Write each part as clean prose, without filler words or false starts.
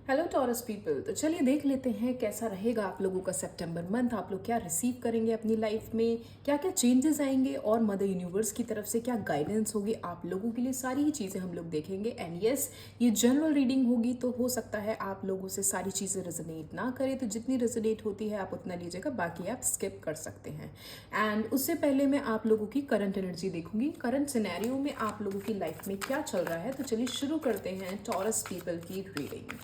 Hello taurus people. तो चलिए देख लेते हैं कैसा रहेगा आप लोगों का सितंबर मंथ। आप लोग क्या रिसीव करेंगे अपनी लाइफ में, क्या क्या चेंजेस आएंगे और मदर यूनिवर्स की तरफ से क्या गाइडेंस होगी आप लोगों के लिए, सारी ही चीज़ें हम लोग देखेंगे। एंड यस, ये जनरल रीडिंग होगी तो हो सकता है आप लोगों से सारी चीज़ें रेजोनेट ना करें, तो जितनी रेजोनेट होती है आप उतना लीजिएगा, बाकी आप स्किप कर सकते हैं। एंड उससे पहले मैं आप लोगों की करंट एनर्जी देखूंगी, करंट सिनेरियो में आप लोगों की लाइफ में क्या चल रहा है। तो चलिए शुरू करते हैं टॉरस पीपल की रीडिंग।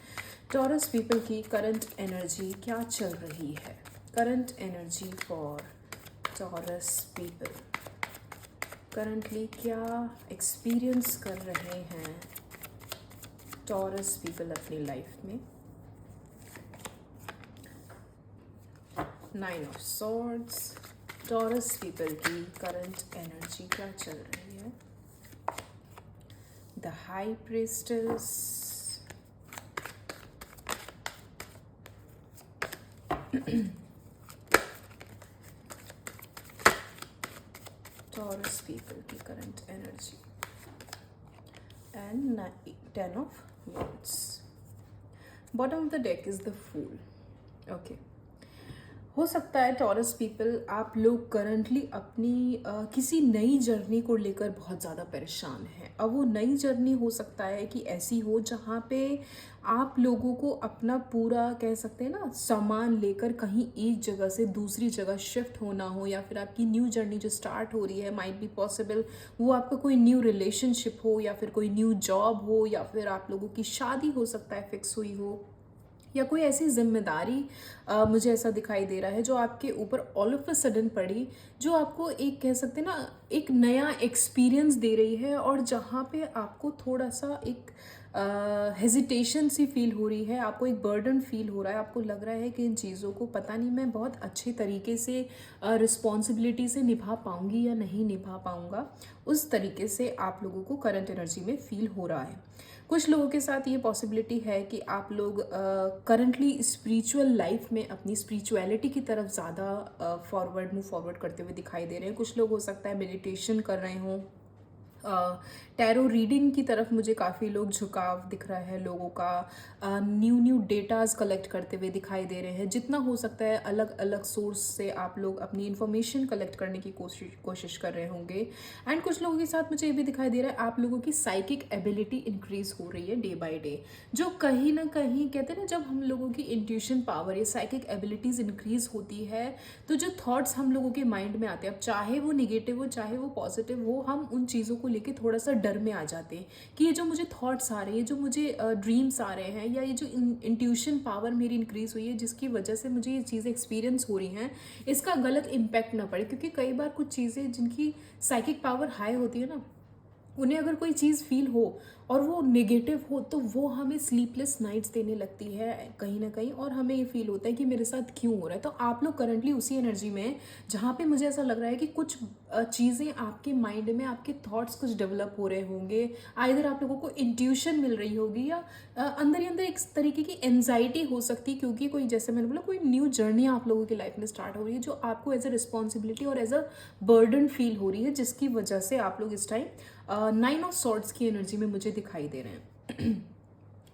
टॉरस पीपल की करंट एनर्जी क्या चल रही है? Current energy for Taurus people, currently क्या एक्सपीरियंस कर रहे हैं टॉरस पीपल अपनी लाइफ में? 9 ऑफ सॉर्ड्स, टॉरस पीपल की करंट एनर्जी क्या चल रही है? The high priestess, Taurus people की current energy and 10 of wands. Bottom of the deck is the fool. Okay, हो सकता है टॉरस पीपल आप लोग करंटली अपनी किसी नई जर्नी को लेकर बहुत ज़्यादा परेशान हैं। अब वो नई जर्नी हो सकता है कि ऐसी हो जहाँ पे आप लोगों को अपना पूरा कह सकते हैं ना सामान लेकर कहीं एक जगह से दूसरी जगह शिफ्ट होना हो, या फिर आपकी न्यू जर्नी जो स्टार्ट हो रही है माइट बी पॉसिबल वो आपका कोई न्यू रिलेशनशिप हो, या फिर कोई न्यू जॉब हो, या फिर आप लोगों की शादी हो सकता है फिक्स हुई हो, या कोई ऐसी जिम्मेदारी मुझे ऐसा दिखाई दे रहा है जो आपके ऊपर ऑल ऑफ अ सडन पड़ी, जो आपको एक कह सकते हैं ना एक नया एक्सपीरियंस दे रही है, और जहाँ पे आपको थोड़ा सा एक हेजिटेशन सी फील हो रही है, आपको एक बर्डन फील हो रहा है, आपको लग रहा है कि इन चीज़ों को पता नहीं मैं बहुत अच्छे तरीके से रिस्पॉन्सिबिलिटी से निभा पाऊंगी या नहीं निभा पाऊंगा। उस तरीके से आप लोगों को करंट एनर्जी में फील हो रहा है। कुछ लोगों के साथ ये पॉसिबिलिटी है कि आप लोग करंटली स्पिरिचुअल लाइफ में अपनी स्पिरिचुअलिटी की तरफ ज़्यादा मूव फॉरवर्ड करते हुए दिखाई दे रहे हैं। कुछ लोग हो सकता है मेडिटेशन कर रहे हों, टैरो रीडिंग की तरफ मुझे काफ़ी लोग झुकाव दिख रहा है लोगों का, न्यू डेटाज कलेक्ट करते हुए दिखाई दे रहे हैं। जितना हो सकता है अलग अलग सोर्स से आप लोग अपनी इन्फॉर्मेशन कलेक्ट करने की कोशिश कर रहे होंगे। एंड कुछ लोगों के साथ मुझे ये भी दिखाई दे रहा है आप लोगों की साइकिक एबिलिटी इंक्रीज हो रही है डे बाय डे, जो कहीं ना कहीं कहते हैं ना जब हम लोगों की इंट्यूशन पावर या साइकिक एबिलिटीज़ इंक्रीज होती है तो जो थॉट्स हम लोगों के माइंड में आते हैं, अब चाहे वो निगेटिव हो चाहे वो पॉजिटिव हो, हम उन चीज़ों को लेके थोड़ा सा डर में आ जाते हैं कि ये जो मुझे थॉट्स आ रहे हैं, ये जो मुझे ड्रीम्स आ रहे हैं, या ये जो इंट्यूशन पावर मेरी इंक्रीज हुई है जिसकी वजह से मुझे ये चीज़ें एक्सपीरियंस हो रही हैं, इसका गलत इम्पैक्ट ना पड़े। क्योंकि कई बार कुछ चीज़ें जिनकी साइकिक पावर हाई होती है ना, उन्हें अगर कोई चीज़ फील हो और वो नेगेटिव हो तो वो हमें स्लीपलेस नाइट्स देने लगती है कहीं ना कहीं, और हमें ये फील होता है कि मेरे साथ क्यों हो रहा है। तो आप लोग करंटली उसी एनर्जी में हैं जहाँ पे मुझे ऐसा लग रहा है कि कुछ चीज़ें आपके माइंड में, आपके थॉट्स कुछ डेवलप हो रहे होंगे, आइदर आप लोगों को इंट्यूशन मिल रही होगी, या अंदर ही अंदर एक तरीके की एनजाइटी हो सकती है, क्योंकि कोई जैसे मैंने बोला कोई न्यू जर्नी आप लोगों की लाइफ में स्टार्ट हो रही है जो आपको एज अ रिस्पॉन्सिबिलिटी और एज अ बर्डन फील हो रही है, जिसकी वजह से आप लोग इस टाइम 9 ऑफ सॉर्ड्स की एनर्जी में मुझे दिखाई दे रहे हैं।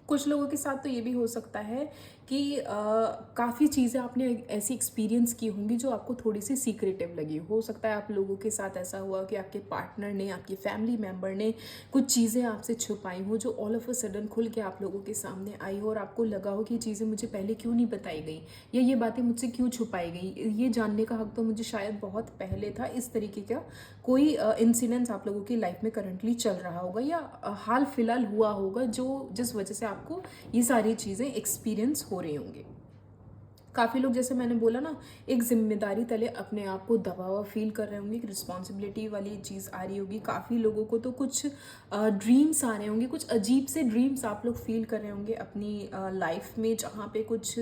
कुछ लोगों के साथ तो ये भी हो सकता है कि काफ़ी चीज़ें आपने ऐसी एक्सपीरियंस की होंगी जो आपको थोड़ी सी सीक्रेटिव लगी। हो सकता है आप लोगों के साथ ऐसा हुआ कि आपके पार्टनर ने, आपकी फैमिली मेम्बर ने कुछ चीज़ें आपसे छुपाई हो जो ऑल ऑफ अ सडन खुल के आप लोगों के सामने आई हो, और आपको लगा हो कि ये चीज़ें मुझे पहले क्यों नहीं बताई गई, या ये बातें मुझसे क्यों छुपाई गई, ये जानने का हक तो मुझे शायद बहुत पहले था। इस तरीके का कोई इंसिडेंस आप लोगों की लाइफ में करंटली चल रहा होगा, या हाल फिलहाल हुआ होगा जो जिस वजह से आपको ये सारी चीज़ें एक्सपीरियंस हो रही होंगी। काफ़ी लोग जैसे मैंने बोला ना एक जिम्मेदारी तले अपने आप को दबा हुआ फील कर रहे होंगे, एक रिस्पॉन्सिबिलिटी वाली चीज़ आ रही होगी। काफ़ी लोगों को तो कुछ ड्रीम्स आ रहे होंगे, कुछ अजीब से ड्रीम्स आप लोग फील कर रहे होंगे अपनी लाइफ में, जहाँ पे कुछ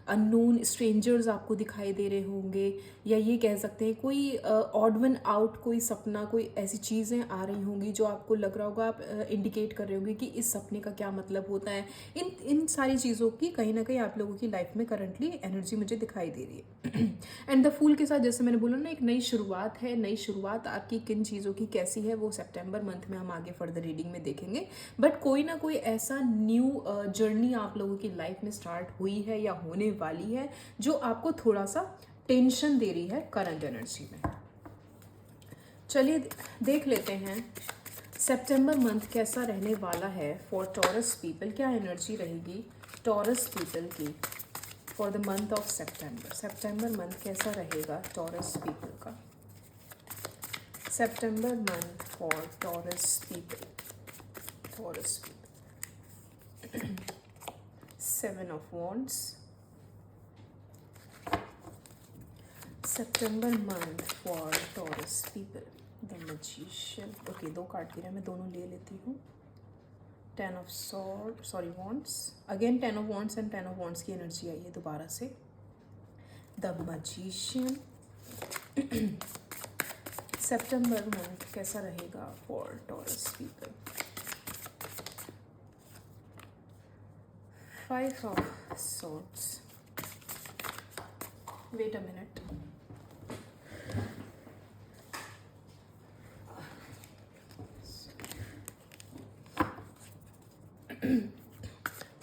अननोन स्ट्रेंजर्स आपको दिखाई दे रहे होंगे, या ये कह सकते हैं कोई ऑड वन आउट कोई सपना, कोई ऐसी चीज़ें आ रही होंगी जो आपको लग रहा होगा, आप इंडिकेट कर रहे होंगे कि इस सपने का क्या मतलब होता है। इन इन सारी चीज़ों की कहीं ना कहीं आप लोगों की लाइफ में करंटली एनर्जी मुझे दिखाई दे रही है। एंड द फूल के साथ जैसे मैंने बोला ना, एक नई शुरुआत है। नई शुरुआत आपकी किन चीज़ों की कैसी है वो सितंबर मंथ में हम आगे फर्दर रीडिंग में देखेंगे। बट कोई ना कोई ऐसा न्यू जर्नी आप लोगों की लाइफ में स्टार्ट हुई है या होने वाली है जो आपको थोड़ा सा टेंशन दे रही है करंट एनर्जी में। चलिए देख लेते हैं सितंबर मंथ कैसा रहने वाला है फॉर टॉरस पीपल। क्या एनर्जी रहेगी टॉरस पीपल की for the month of September. सितंबर मंथ कैसा रहेगा टॉरस पीपल का। सितंबर month for Taurus people. Taurus people 7 of Wands। September month for Taurus people। The Magician। Okay, 2 card गिरा, मैं दोनों ले लेती हूँ। 10 of Swords, sorry Wands, again 10 of Wands and 10 of Wands की एनर्जी आई है दोबारा से। The Magician। सितंबर मंथ कैसा रहेगा for Taurus people. 5 of Swords। Wait a minute.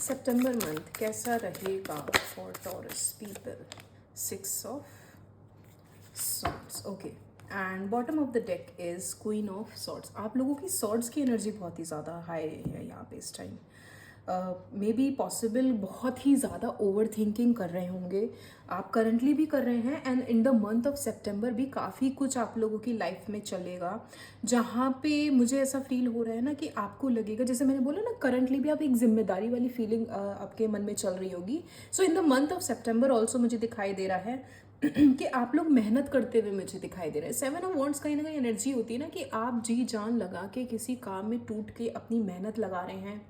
सितंबर मंथ कैसा रहेगा for Taurus people. 6 of Swords। Okay, and bottom of the deck is queen of swords. आप लोगों की सॉर्ड्स की एनर्जी बहुत ही ज़्यादा हाई है यहाँ पे इस टाइम। मे बी पॉसिबल बहुत ही ज़्यादा ओवर थिंकिंग कर रहे होंगे आप, करंटली भी कर रहे हैं। And in the month of September भी काफ़ी कुछ आप लोगों की लाइफ में चलेगा जहाँ पे मुझे ऐसा फील हो रहा है ना कि आपको लगेगा, जैसे मैंने बोला ना, करंटली भी आप एक जिम्मेदारी वाली फीलिंग आपके मन में चल रही होगी। So in the month of September also मुझे दिखाई दे रहा है कि आप लोग मेहनत करते हुए मुझे दिखाई दे रहे हैं। 7 of Wands कहीं ना कहीं एनर्जी होती है ना कि आप जी जान लगा के किसी काम में टूट के अपनी मेहनत लगा रहे हैं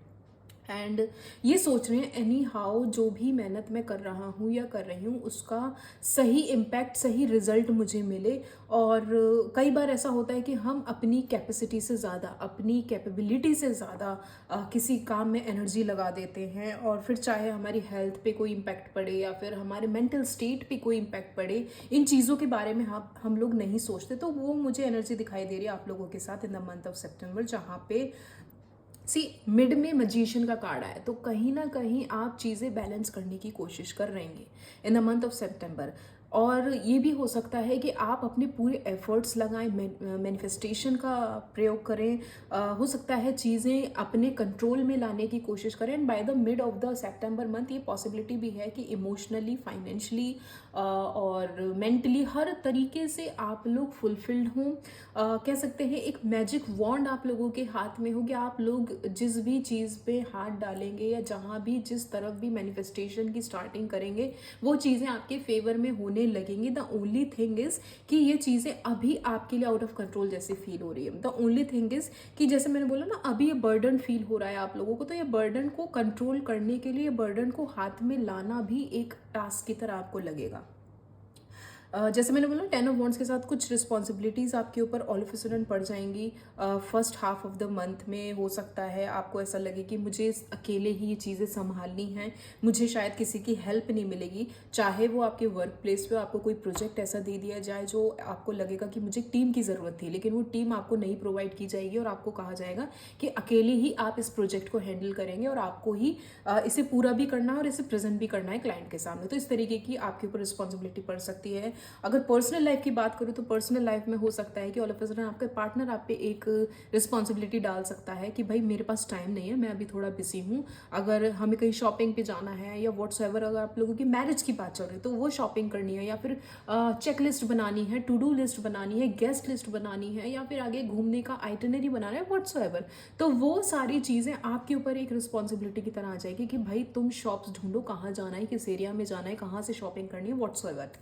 एंड ये सोच रहे हैं एनी हाउ जो भी मेहनत मैं कर रहा हूँ या कर रही हूँ उसका सही इम्पैक्ट, सही रिजल्ट मुझे मिले। और कई बार ऐसा होता है कि हम अपनी कैपेसिटी से ज़्यादा, अपनी कैपेबिलिटी से ज़्यादा किसी काम में एनर्जी लगा देते हैं और फिर चाहे हमारी हेल्थ पे कोई इम्पैक्ट पड़े या फिर हमारे मेंटल स्टेट पे कोई इम्पैक्ट पड़े, इन चीज़ों के बारे में हम लोग नहीं सोचते। तो वो मुझे एनर्जी दिखाई दे रही है आप लोगों के साथ इन द मंथ ऑफ सितंबर, जहाँ पे मिड में मजीशियन का कार्ड आया। तो कहीं ना कहीं आप चीज़ें बैलेंस करने की कोशिश कर रहेंगे इन द मंथ ऑफ सितंबर। और ये भी हो सकता है कि आप अपने पूरे एफर्ट्स लगाएं, मैनिफेस्टेशन का प्रयोग करें। हो सकता है चीज़ें अपने कंट्रोल में लाने की कोशिश करें। And by the mid of the September month ये पॉसिबिलिटी भी है कि इमोशनली, फाइनेंशली और मेंटली हर तरीके से आप लोग फुलफिल्ड हों। कह सकते हैं एक मैजिक वॉन्ड आप लोगों के हाथ में हो कि आप लोग जिस भी चीज़ पे हाथ डालेंगे या जहाँ भी जिस तरफ भी मैनिफेस्टेशन की स्टार्टिंग करेंगे वो चीज़ें आपके फेवर में होने लगेंगी। द ओनली थिंग इज कि ये चीज़ें अभी आपके लिए आउट ऑफ कंट्रोल जैसे फील हो रही है। द ओनली थिंग इज कि जैसे मैंने बोला ना, अभी ये बर्डन फील हो रहा है आप लोगों को, तो ये बर्डन को कंट्रोल करने के लिए, बर्डन को हाथ में लाना भी एक टास्क की तरह आपको लगेगा। जैसे मैंने बोला 10 of Wands के साथ कुछ रिस्पॉन्सिबिलिटीज़ आपके ऊपर ऑल ऑफ अ सडन पड़ जाएंगी। First half of the month में हो सकता है आपको ऐसा लगे कि मुझे अकेले ही ये चीज़ें संभालनी हैं, मुझे शायद किसी की हेल्प नहीं मिलेगी। चाहे वो आपके वर्क प्लेस पे आपको कोई प्रोजेक्ट ऐसा दे दिया जाए जो आपको लगेगा कि मुझे टीम की ज़रूरत थी, लेकिन वो टीम आपको नहीं प्रोवाइड की जाएगी और आपको कहा जाएगा कि अकेले ही आप इस प्रोजेक्ट को हैंडल करेंगे और आपको ही इसे पूरा भी करना है और इसे प्रेजेंट भी करना है क्लाइंट के सामने। तो इस तरीके की आपके ऊपर रिस्पॉन्सिबिलिटी पड़ सकती है। अगर पर्सनल लाइफ की बात करूँ तो पर्सनल लाइफ में हो सकता है कि ऑल ऑफ अ सडन आपका पार्टनर आप पे एक रिस्पॉन्सिबिलिटी डाल सकता है कि भाई मेरे पास टाइम नहीं है, मैं अभी थोड़ा बिजी हूँ, अगर हमें कहीं शॉपिंग पे जाना है या व्हाट्सएवर, अगर आप लोगों की मैरिज की बात चल रही है तो वो शॉपिंग करनी है या फिर चेक लिस्ट बनानी है, टू डू लिस्ट बनानी है, गेस्ट लिस्ट बनानी है या फिर आगे घूमने का आइटनरी बनाना है, व्हाट्सएवर। तो वो सारी चीज़ें आपके ऊपर एक रिस्पॉन्सिबिलिटी की तरह आ जाएगी कि भाई तुम शॉप्स ढूंढो, कहाँ जाना है, किस एरिया में जाना है, कहाँ से शॉपिंग करनी है, व्हाट्सएवर।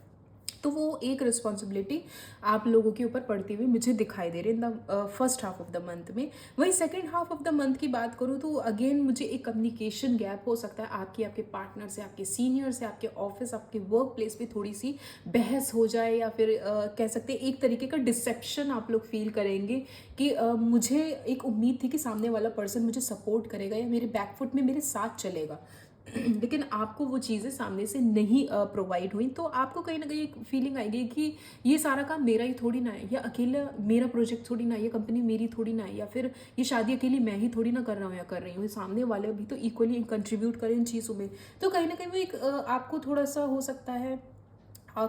तो वो एक रिस्पॉन्सिबिलिटी आप लोगों के ऊपर पड़ती हुई मुझे दिखाई दे रही है in the first half of the month में। वहीं second half of the month की बात करूँ तो अगेन मुझे एक कम्युनिकेशन गैप हो सकता है आपके पार्टनर से, आपके सीनियर से, आपके ऑफिस, आपके वर्क प्लेस पे थोड़ी सी बहस हो जाए या फिर कह सकते हैं एक तरीके का डिसेप्शन आप लोग फील करेंगे कि मुझे एक उम्मीद थी कि सामने वाला पर्सन मुझे सपोर्ट करेगा या मेरे बैकफुट में मेरे साथ चलेगा, लेकिन आपको वो चीज़ें सामने से नहीं प्रोवाइड हुई, तो आपको कहीं ना कहीं एक फीलिंग आएगी कि ये सारा काम मेरा ही थोड़ी ना है, या अकेला मेरा प्रोजेक्ट थोड़ी ना है, ये कंपनी मेरी थोड़ी ना है, या फिर ये शादी अकेली मैं ही थोड़ी ना कर रहा हूँ या कर रही हूँ, ये सामने वाले भी तो इक्वली कंट्रीब्यूट करें इन चीज़ों में। तो कहीं ना कहीं वो एक आपको थोड़ा सा हो सकता है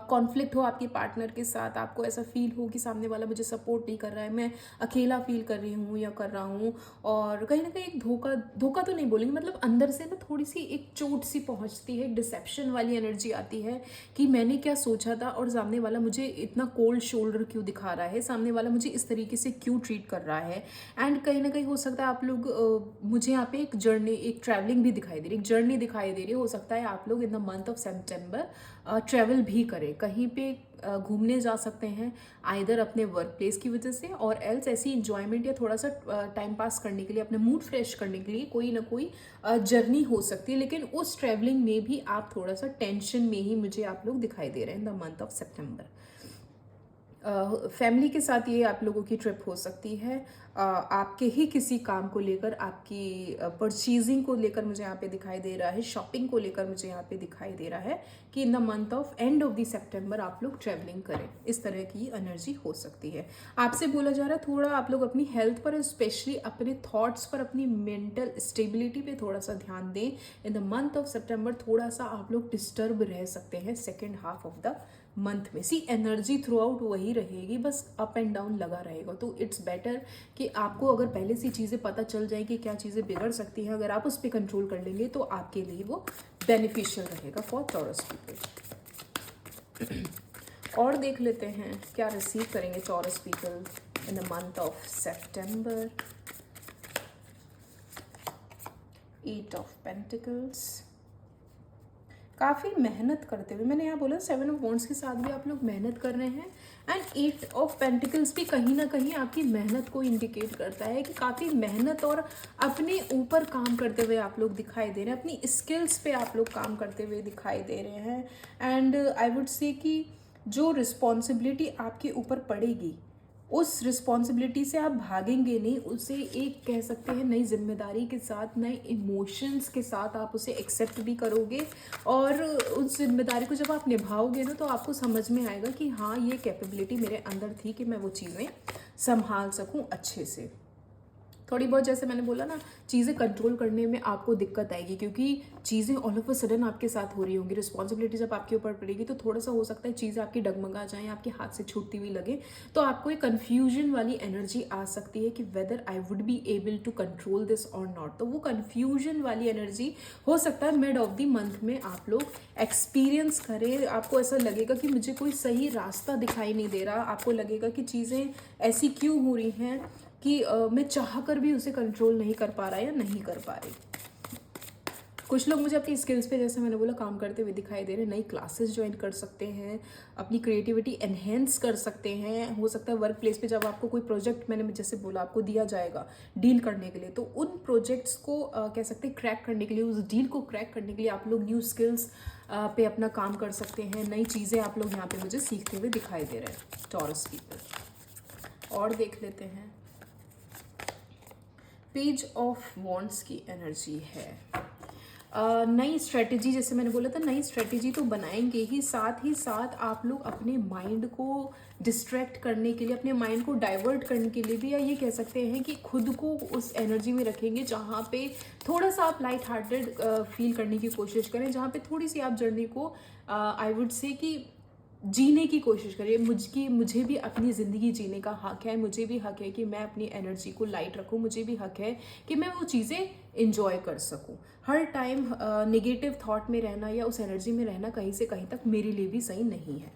कॉन्फ्लिक्ट हो आपके पार्टनर के साथ, आपको ऐसा फील हो कि सामने वाला मुझे सपोर्ट नहीं कर रहा है, मैं अकेला फील कर रही हूँ या कर रहा हूँ, और कहीं ना कहीं एक धोखा धोखा तो नहीं बोलेंगे, मतलब अंदर से ना थोड़ी सी एक चोट सी पहुँचती है, डिसेप्शन वाली एनर्जी आती है कि मैंने क्या सोचा था और सामने वाला मुझे इतना कोल्ड शोल्डर क्यों दिखा रहा है, सामने वाला मुझे इस तरीके से क्यों ट्रीट कर रहा है। एंड कहीं ना कहीं हो सकता है आप लोग मुझे यहाँ पे एक जर्नी, एक ट्रैवलिंग भी दिखाई दे रही है, एक जर्नी दिखाई दे रही है। हो सकता है आप लोग इन the month of September travel भी करें, कहीं पे घूमने जा सकते हैं, आइदर अपने वर्क प्लेस की वजह से और एल्स ऐसी इंजॉयमेंट या थोड़ा सा टाइम पास करने के लिए, अपने मूड फ्रेश करने के लिए कोई ना कोई जर्नी हो सकती है। लेकिन उस ट्रैवलिंग में भी आप थोड़ा सा टेंशन में ही मुझे आप लोग दिखाई दे रहे हैं इन the month of September. Family के साथ ये आप लोगों की ट्रिप हो सकती है, आपके ही किसी काम को लेकर, आपकी परचेजिंग को लेकर मुझे यहाँ पे दिखाई दे रहा है, शॉपिंग को लेकर मुझे यहाँ पे दिखाई दे रहा है कि in the month of end of the September आप लोग ट्रैवलिंग करें, इस तरह की एनर्जी हो सकती है। आपसे बोला जा रहा है थोड़ा आप लोग अपनी हेल्थ पर, स्पेशली अपने थॉट्स पर, अपनी मेंटल स्टेबिलिटी पे थोड़ा सा ध्यान दें। इन द मंथ ऑफ सितंबर थोड़ा सा आप लोग डिस्टर्ब रह सकते हैं second half of the month में। सी एनर्जी थ्रू आउट वही रहेगी, बस अप एंड डाउन लगा रहेगा। तो इट्स बेटर कि आपको अगर पहले से चीज़ें पता चल जाए कि क्या चीज़ें बिगड़ सकती हैं, अगर आप उस पर कंट्रोल कर लेंगे तो आपके लिए वो बेनिफिशियल रहेगा फॉर टॉरस पीपल। और देख लेते हैं क्या रिसीव करेंगे Taurus people in the month of September. 8 of pentacles, काफ़ी मेहनत करते हुए, मैंने यहाँ बोला 7 ऑफ वॉन्ड्स के साथ भी आप लोग मेहनत कर रहे हैं, एंड 8 ऑफ पेंटिकल्स भी कहीं ना कहीं आपकी मेहनत को इंडिकेट करता है कि काफ़ी मेहनत और अपने ऊपर काम करते हुए आप लोग दिखाई दे रहे हैं, अपनी स्किल्स पे आप लोग काम करते हुए दिखाई दे रहे हैं। एंड आई वुड से कि जो रिस्पॉन्सिबिलिटी आपके ऊपर पड़ेगी उस रिस्पॉन्सिबिलिटी से आप भागेंगे नहीं, उसे एक कह सकते हैं नई जिम्मेदारी के साथ, नए इमोशंस के साथ आप उसे एक्सेप्ट भी करोगे, और उस जिम्मेदारी को जब आप निभाओगे ना तो आपको समझ में आएगा कि हाँ ये कैपेबिलिटी मेरे अंदर थी कि मैं वो चीज़ें संभाल सकूं अच्छे से। थोड़ी बहुत, जैसे मैंने बोला ना, चीज़ें कंट्रोल करने में आपको दिक्कत आएगी क्योंकि चीज़ें ऑल ऑफ अ सडन आपके साथ हो रही होंगी, रिस्पॉन्सिबिलिटी जब आपके ऊपर पड़ेगी तो थोड़ा सा हो सकता है चीज़ें आपकी डगमगा जाएं, आपके हाथ से छूटती हुई लगे, तो आपको एक कन्फ्यूजन वाली एनर्जी आ सकती है कि whether I would be able to control this or not. तो वो कन्फ्यूजन वाली एनर्जी हो सकता है मिड ऑफ द मंथ में आप लोग एक्सपीरियंस करें। आपको ऐसा लगेगा कि मुझे कोई सही रास्ता दिखाई नहीं दे रहा, आपको लगेगा कि चीज़ें ऐसी क्यों हो रही हैं कि मैं चाह कर भी उसे कंट्रोल नहीं कर पा रहा या नहीं कर पा रही। कुछ लोग मुझे अपनी स्किल्स पे, जैसे मैंने बोला, काम करते हुए दिखाई दे रहे हैं, नई क्लासेस ज्वाइन कर सकते हैं, अपनी क्रिएटिविटी एनहेंस कर सकते हैं। हो सकता है वर्क प्लेस पे जब आपको कोई प्रोजेक्ट, मैंने जैसे बोला, आपको दिया जाएगा डील करने के लिए, तो उन प्रोजेक्ट्स को कह सकते हैं क्रैक करने के लिए, उस डील को क्रैक करने के लिए आप लोग न्यू स्किल्स पे अपना काम कर सकते हैं। नई चीज़ें आप लोग यहाँ पे मुझे सीखते हुए दिखाई दे रहे हैं टॉरस पीपल। और देख लेते हैं, पेज ऑफ वॉन्ड्स की एनर्जी है। नई स्ट्रेटजी, जैसे मैंने बोला था, नई स्ट्रेटजी तो बनाएंगे ही, साथ ही साथ आप लोग अपने माइंड को डिस्ट्रैक्ट करने के लिए, अपने माइंड को डाइवर्ट करने के लिए भी, या ये कह सकते हैं कि खुद को उस एनर्जी में रखेंगे जहाँ पे थोड़ा सा आप लाइट हार्टेड फील करने की कोशिश करें, जहाँ पे थोड़ी सी आप जर्नी को आई वुड से कि जीने की कोशिश करिए। मुझे भी अपनी ज़िंदगी जीने का हक है, मुझे भी हक है कि मैं अपनी एनर्जी को लाइट रखूं, मुझे भी हक है कि मैं वो चीज़ें इंजॉय कर सकूं। हर टाइम नेगेटिव थॉट में रहना या उस एनर्जी में रहना कहीं से कहीं तक मेरे लिए भी सही नहीं है।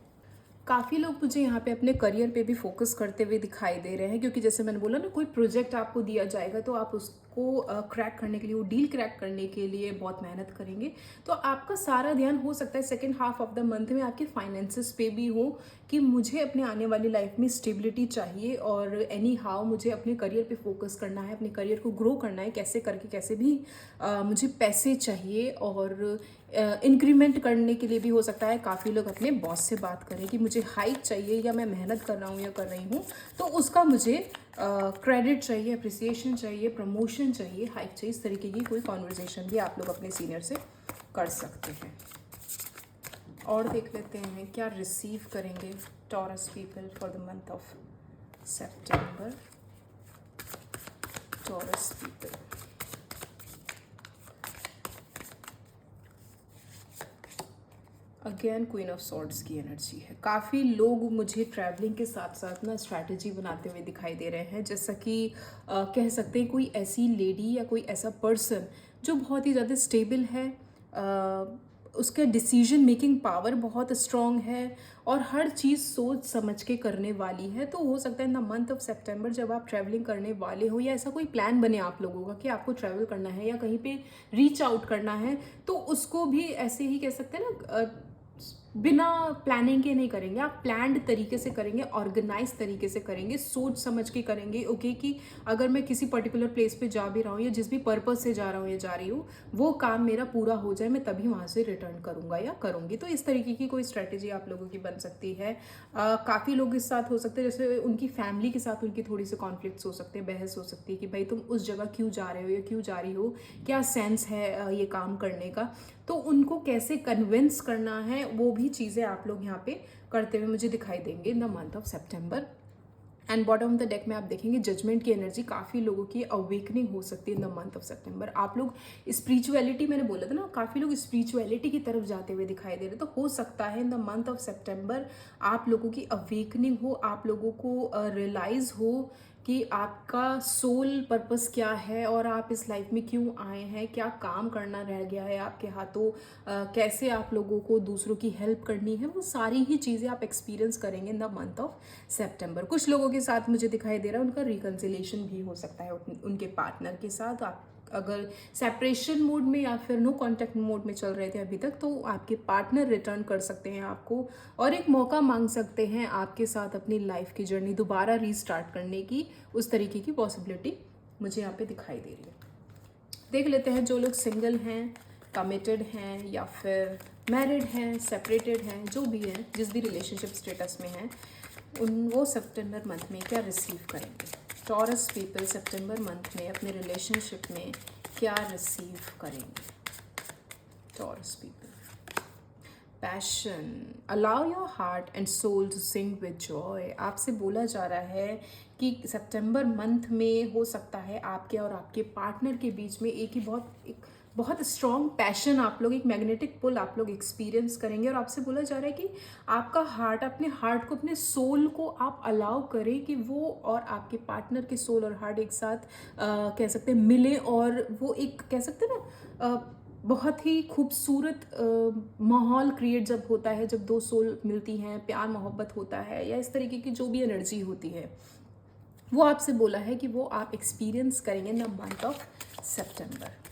काफ़ी लोग मुझे यहाँ पे अपने करियर पे भी फोकस करते हुए दिखाई दे रहे हैं, क्योंकि जैसे मैंने बोला ना, कोई प्रोजेक्ट आपको दिया जाएगा तो आप उसको क्रैक करने के लिए, वो डील क्रैक करने के लिए बहुत मेहनत करेंगे। तो आपका सारा ध्यान हो सकता है second half of the month में आपके फाइनेंसेस पे भी हो कि मुझे अपने आने वाली लाइफ में स्टेबिलिटी चाहिए, और एनी हाउ मुझे अपने करियर पे फोकस करना है, अपने करियर को ग्रो करना है, कैसे करके कैसे भी मुझे पैसे चाहिए, और इंक्रीमेंट करने के लिए भी हो सकता है काफ़ी लोग अपने बॉस से बात करें कि मुझे हाइक चाहिए, या मैं मेहनत कर रहा हूँ या कर रही हूँ तो उसका मुझे क्रेडिट चाहिए, अप्रिसिएशन चाहिए, प्रमोशन चाहिए, हाइक चाहिए, इस तरीके की कोई कॉन्वर्जेसन भी आप लोग अपने सीनियर से कर सकते हैं। और देख लेते हैं क्या रिसीव करेंगे Taurus people for the month of September. Taurus people, again queen of swords की एनर्जी है। काफ़ी लोग मुझे ट्रैवलिंग के साथ साथ ना स्ट्रैटेजी बनाते हुए दिखाई दे रहे हैं, जैसा कि कह सकते हैं कोई ऐसी लेडी या कोई ऐसा पर्सन जो बहुत ही ज़्यादा स्टेबल है, उसका डिसीजन मेकिंग पावर बहुत स्ट्रॉन्ग है और हर चीज़ सोच समझ के करने वाली है। तो हो सकता है इन द मंथ ऑफ सेप्टेम्बर जब आप ट्रैवलिंग करने वाले हो या ऐसा कोई प्लान बने आप लोगों का कि आपको ट्रैवल करना है या कहीं पे रीच आउट करना है, तो उसको भी ऐसे ही कह सकते हैं ना, बिना प्लानिंग के नहीं करेंगे, आप प्लान्ड तरीके से करेंगे, ऑर्गेनाइज तरीके से करेंगे, सोच समझ के करेंगे। ओके कि अगर मैं किसी पर्टिकुलर प्लेस पे जा भी रहा हूँ या जिस भी पर्पस से जा रहा हूँ या जा रही हूँ, वो काम मेरा पूरा हो जाए, मैं तभी वहाँ से रिटर्न करूँगा या करूँगी। तो इस तरीके की कोई स्ट्रैटेजी आप लोगों की बन सकती है। काफ़ी लोग इस साथ हो सकते हैं, जैसे उनकी फैमिली के साथ उनकी थोड़ी सी कॉन्फ्लिक्ट्स हो सकते हैं, बहस हो सकती है कि भाई तुम उस जगह क्यों जा रहे हो या क्यों जा रही हो, क्या सेंस है ये काम करने का। तो उनको कैसे कन्विंस करना है, वो भी चीज़ें आप लोग यहाँ पे करते हुए मुझे दिखाई देंगे इन the month of September. And bottom of the deck में आप देखेंगे जजमेंट की एनर्जी, काफ़ी लोगों की अवेकनिंग हो सकती है इन द मंथ ऑफ सेप्टेम्बर। आप लोग स्पिरिचुअलिटी, मैंने बोला था ना, काफ़ी लोग स्पिरिचुअलिटी की तरफ जाते हुए दिखाई दे रहे, तो हो सकता है इन द मंथ ऑफ सेप्टेम्बर आप लोगों की अवेकनिंग हो, आप लोगों को रियलाइज़ हो कि आपका सोल पर्पस क्या है और आप इस लाइफ में क्यों आए हैं, क्या काम करना रह गया है आपके हाथों, कैसे आप लोगों को दूसरों की हेल्प करनी है, वो सारी ही चीज़ें आप एक्सपीरियंस करेंगे इन द मंथ ऑफ सेप्टेम्बर। कुछ लोगों के साथ मुझे दिखाई दे रहा है उनका रिकन्सिलेशन भी हो सकता है उनके पार्टनर के साथ। आप अगर सेपरेशन मोड में या फिर नो कांटेक्ट मोड में चल रहे थे अभी तक, तो आपके पार्टनर रिटर्न कर सकते हैं आपको और एक मौका मांग सकते हैं आपके साथ अपनी लाइफ की जर्नी दोबारा रीस्टार्ट करने की। उस तरीके की पॉसिबिलिटी मुझे यहाँ पे दिखाई दे रही है। देख लेते हैं जो लोग सिंगल हैं, कमिटेड हैं या फिर मैरिड हैं, सेपरेटेड हैं, जो भी हैं, जिस भी रिलेशनशिप स्टेटस में हैं, वो सितंबर मंथ में क्या रिसीव करेंगे। टॉरस पीपल सितंबर मंथ में अपने रिलेशनशिप में क्या रिसीव करेंगे। Taurus people, passion, allow your heart and soul to sing with joy. आपसे बोला जा रहा है कि सितंबर मंथ में हो सकता है आपके और आपके पार्टनर के बीच में एक बहुत स्ट्रॉन्ग पैशन, आप लोग एक मैग्नेटिक पुल आप लोग एक्सपीरियंस करेंगे। और आपसे बोला जा रहा है कि आपका हार्ट, अपने हार्ट को, अपने सोल को आप अलाउ करें कि वो और आपके पार्टनर के सोल और हार्ट एक साथ कह सकते हैं मिले, और वो एक कह सकते हैं ना बहुत ही खूबसूरत माहौल क्रिएट जब होता है, जब दो सोल मिलती हैं, प्यार मोहब्बत होता है या इस तरीके की जो भी एनर्जी होती है, वो आपसे बोला है कि वो आप एक्सपीरियंस करेंगे इन द मंथ ऑफ सितंबर।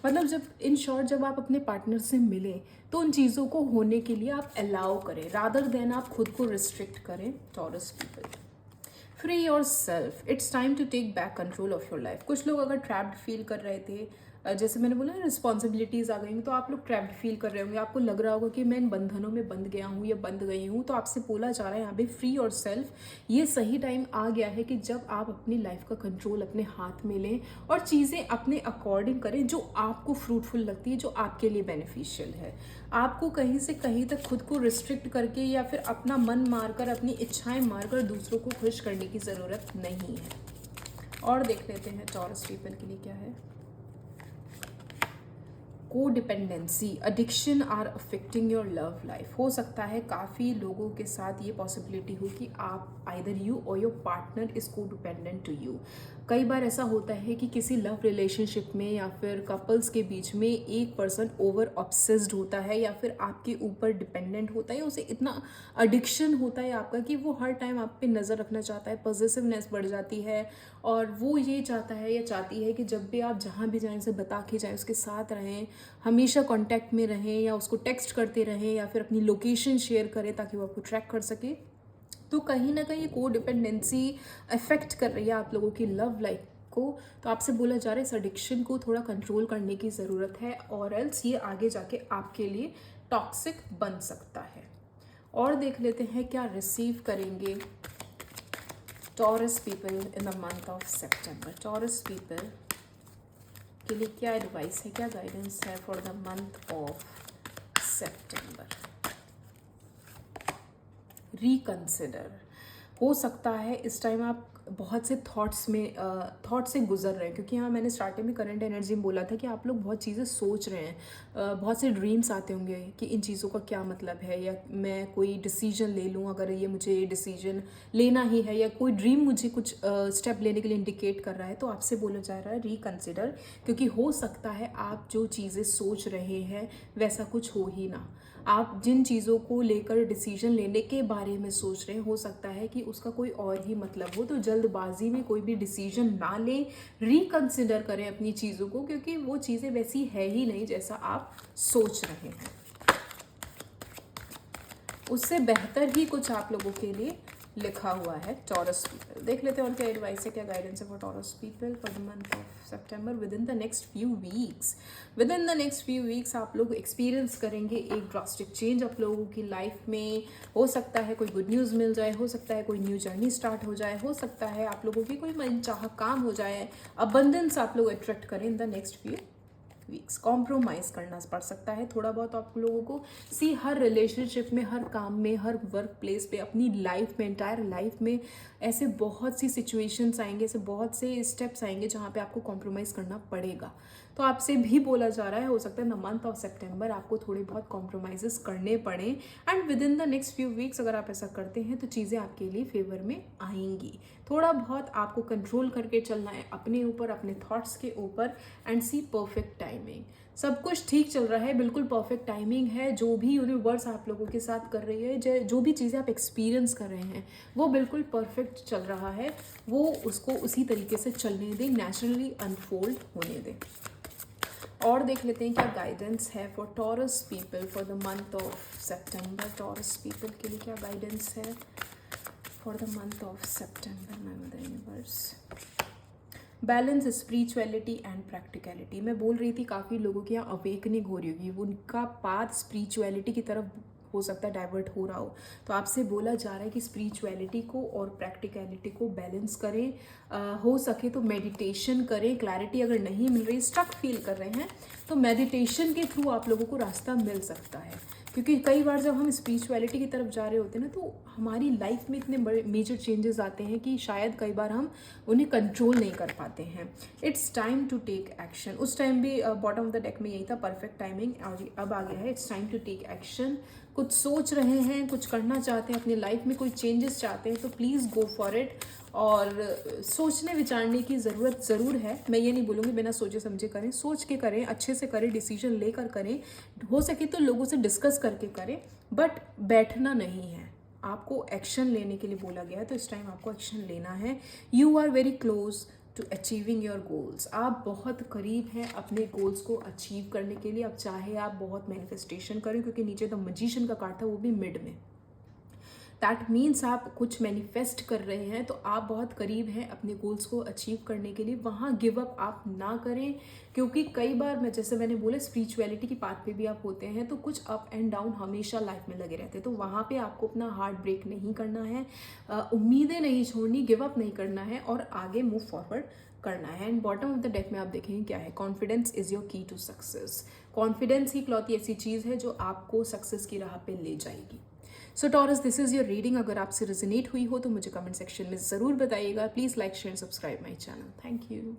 मतलब जब इन शॉर्ट जब आप अपने पार्टनर से मिलें तो उन चीज़ों को होने के लिए आप अलाउ करें, रादर देन आप खुद को रिस्ट्रिक्ट करें। Taurus people, free yourself, it's time to take back control of your life. कुछ लोग अगर ट्रैप्ड फील कर रहे थे, जैसे मैंने बोला रिस्पॉन्सिबिलिटीज़ आ गई, तो आप लोग ट्रैप्ड फील कर रहे होंगे, आपको लग रहा होगा कि मैं इन बंधनों में बंध गया हूँ या बंध गई हूँ। तो आपसे बोला जा रहा है यहाँ पे फ्री योर सेल्फ। ये सही टाइम आ गया है कि जब आप अपनी लाइफ का कंट्रोल अपने हाथ में लें और चीज़ें अपने अकॉर्डिंग करें जो आपको फ्रूटफुल लगती है, जो आपके लिए बेनिफिशियल है। आपको कहीं से कहीं तक खुद को रिस्ट्रिक्ट करके या फिर अपना मन मारकर, अपनी इच्छाएं मारकर दूसरों को खुश करने की ज़रूरत नहीं है। और देख लेते हैं टॉरस पीपल के लिए क्या है। Codependency, addiction are affecting your love life. हो सकता है काफ़ी लोगों के साथ ये पॉसिबिलिटी हो कि आप either you or your partner is codependent to you. कई बार ऐसा होता है कि किसी लव रिलेशनशिप में या फिर कपल्स के बीच में एक पर्सन ओवर ऑब्सेस्ड होता है या फिर आपके ऊपर डिपेंडेंट होता है, उसे इतना एडिक्शन होता है आपका कि वो हर टाइम आप पे नज़र रखना चाहता है, पॉजिटिवनेस बढ़ जाती है और वो ये चाहता है या चाहती है कि जब भी आप जहाँ भी जाएं उसे बता के जाएं, उसके साथ रहें, हमेशा कांटेक्ट में रहें या उसको टेक्स्ट करते रहें या फिर अपनी लोकेशन शेयर करें ताकि वो आपको ट्रैक कर सके। तो कहीं ना कहीं को डिपेंडेंसी अफेक्ट कर रही है आप लोगों की लव लाइफ को। तो आपसे बोला जा रहा है इस एडिक्शन को थोड़ा कंट्रोल करने की ज़रूरत है, और एल्स ये आगे जाके आपके लिए टॉक्सिक बन सकता है। और देख लेते हैं क्या रिसीव करेंगे Taurus people in the month of September, taurus people के लिए क्या एडवाइस है, क्या गाइडेंस है for the month of September. Reconsider, हो सकता है इस टाइम आप बहुत से थॉट से गुजर रहे हैं, क्योंकि यहाँ मैंने स्टार्टिंग में करंट एनर्जी में बोला था कि आप लोग बहुत चीज़ें सोच रहे हैं, बहुत से ड्रीम्स आते होंगे कि इन चीज़ों का क्या मतलब है, या मैं कोई डिसीजन ले लूँ अगर ये मुझे डिसीजन लेना ही है, या कोई ड्रीम मुझे कुछ स्टेप लेने के लिए इंडिकेट कर रहा है, तो आपसे बोला जा रहा है रिकंसिडर, क्योंकि हो सकता है आप जो चीज़ें सोच रहे हैं वैसा कुछ हो ही ना। आप जिन चीज़ों को लेकर डिसीजन लेने के बारे में सोच रहे हैं, हो सकता है कि उसका कोई और ही मतलब हो, तो जल्दबाजी में कोई भी डिसीजन ना लें, रिकंसिडर करें अपनी चीज़ों को, क्योंकि वो चीज़ें वैसी है ही नहीं जैसा आप सोच रहे हैं। उससे बेहतर ही कुछ आप लोगों के लिए लिखा हुआ है टॉरस पीपल। देख लेते हैं और क्या एडवाइस है, क्या गाइडेंस है for Taurus people for the month of September. With in the next few weeks आप लोग एक्सपीरियंस करेंगे एक ड्रास्टिक चेंज आप लोगों की लाइफ में। हो सकता है कोई गुड न्यूज़ मिल जाए, हो सकता है कोई न्यू जर्नी स्टार्ट हो जाए, हो सकता है आप लोगों की कोई मनचाहा काम हो जाए, अबंडेंस आप लोग अट्रैक्ट करें in the next few weeks. Compromise करना पड़ सकता है थोड़ा बहुत आप लोगों को। हर रिलेशनशिप में, हर काम में, हर वर्क प्लेस पे, अपनी लाइफ में, एंटायर लाइफ में ऐसे बहुत सी सिचुएशंस आएंगे, ऐसे बहुत से स्टेप्स आएंगे जहाँ पे आपको कॉम्प्रोमाइज़ करना पड़ेगा। तो आपसे भी बोला जा रहा है, हो सकता है द मंथ ऑफ सेप्टेम्बर आपको थोड़े बहुत कॉम्प्रोमाइज़ करने पड़े, and with in the next few weeks अगर आप ऐसा करते हैं तो चीज़ें आपके लिए फेवर में आएंगी। थोड़ा बहुत आपको कंट्रोल करके चलना है अपने ऊपर, अपने थॉट्स के ऊपर, एंड सी परफेक्ट टाइमिंग। सब कुछ ठीक चल रहा है, बिल्कुल परफेक्ट टाइमिंग है। जो भी यूनिवर्स आप लोगों के साथ कर रही है, जो भी चीज़ें आप एक्सपीरियंस कर रहे हैं वो बिल्कुल परफेक्ट चल रहा है, वो उसको उसी तरीके से चलने दें, नेचुरली अनफोल्ड होने दें। और देख लेते हैं क्या गाइडेंस है for Taurus people for the month of September. Taurus people के लिए क्या गाइडेंस है for the month of September, my mother universe. Balance, spirituality and practicality. मैं बोल रही थी काफ़ी लोगों की यहाँ अवेकनिंग हो रही होगी, उनका पाथ स्पिरिचुअलिटी की तरफ हो सकता है डाइवर्ट हो रहा हो, तो आपसे बोला जा रहा है कि स्पिरिचुअलिटी को और प्रैक्टिकलिटी को बैलेंस करें। हो सके तो मेडिटेशन करें। क्लैरिटी अगर नहीं मिल रही, स्टक फील कर रहे हैं, तो मेडिटेशन के थ्रू आप लोगों को रास्ता मिल सकता है, क्योंकि कई बार जब हम स्पिरिचुअलिटी की तरफ जा रहे होते हैं ना, तो हमारी लाइफ में इतने बड़े मेजर चेंजेस आते हैं कि शायद कई बार हम उन्हें कंट्रोल नहीं कर पाते हैं। It's time to take action. उस टाइम भी बॉटम ऑफ द डेक में यही था, परफेक्ट टाइमिंग, और अब आ गया है it's time to take action. कुछ सोच रहे हैं, कुछ करना चाहते हैं अपनी लाइफ में, कोई चेंजेस चाहते हैं, तो प्लीज़ गो फॉर इट। और सोचने विचारने की ज़रूरत ज़रूर है, मैं ये नहीं बोलूँगी बिना सोचे समझे करें, सोच के करें, अच्छे से करें, डिसीजन लेकर करें, हो सके तो लोगों से डिस्कस करके करें, बट बैठना नहीं है, आपको एक्शन लेने के लिए बोला गया है, तो इस टाइम आपको एक्शन लेना है। You are very close to achieving your goals. आप बहुत करीब हैं अपने गोल्स को अचीव करने के लिए। अब चाहे आप बहुत मैनिफेस्टेशन करें, क्योंकि नीचे द मजिशियन का कार्ड था, वो भी मिड में, दैट मीन्स आप कुछ मैनिफेस्ट कर रहे हैं, तो आप बहुत करीब हैं अपने गोल्स को अचीव करने के लिए। वहाँ गिव अप आप ना करें, क्योंकि कई बार जैसे मैंने बोला स्पिरिचुअलिटी की पाथ पे भी आप होते हैं, तो कुछ अप एंड डाउन हमेशा लाइफ में लगे रहते हैं, तो वहाँ पे आपको अपना हार्ट ब्रेक नहीं करना है, उम्मीदें नहीं छोड़नी, गिव अप नहीं करना है, और आगे मूव फॉरवर्ड करना है। And bottom of the deck में आप देखेंगे क्या है, कॉन्फिडेंस इज योर की टू सक्सेस। कॉन्फिडेंस ही इकलौती ऐसी चीज़ है जो आपको सक्सेस की राह पे ले जाएगी। So Taurus, this is your reading. अगर आपसे रेजोनेट हुई हो तो मुझे कमेंट सेक्शन में ज़रूर बताइएगा। Please like, share, subscribe my channel. Thank you.